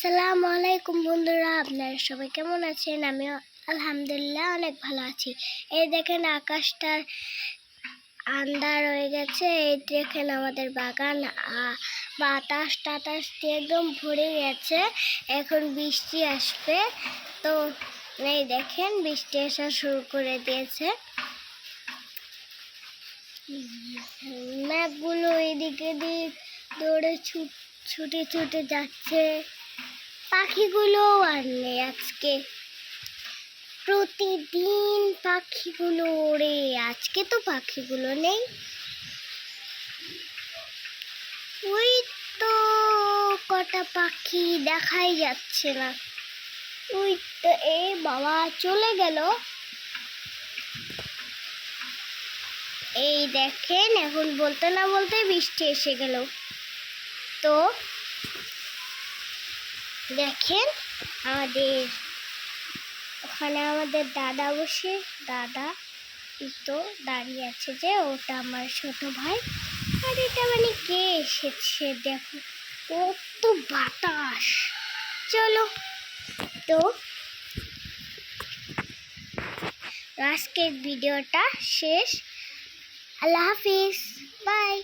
আসসালামু আলাইকুম বন্ধুরা, আপনারা সবাই কেমন আছেন? আমিও আলহামদুলিল্লাহ অনেক ভালো আছি। এই দেখেন আকাশটা আন্ধার হয়ে গেছে। এই দেখেন আমাদের বাগান বাতাস টাতাস দিয়ে একদম ভরে গেছে। এখন বৃষ্টি আসবে, তো এই দেখেন বৃষ্টি আসা শুরু করে দিয়েছে। মেঘগুলো এদিকে দিক দৌড়ে ছুটে ছুটে যাচ্ছে। পাখিগুলো আর নেই আজকে। প্রতিদিন পাখিগুলো ওড়ে, আজকে তো পাখিগুলো নেই। ওই তো কটা পাখি দেখাই যাচ্ছে না। ওই তো এই বাবা চলে গেল। এই দেখেন এখন বলতে না বলতে বৃষ্টি এসে গেল। তো দেখেন ওখানে আমাদের দাদা বসে, দাদা তো দাঁড়িয়ে আছে, যে ওটা আমার ছোট ভাই। আর এটা মানে কে এসেছে দেখো, কত বাতাস। চলো, তো আজকের ভিডিওটা শেষ। আল্লাহ হাফিজ, বাই।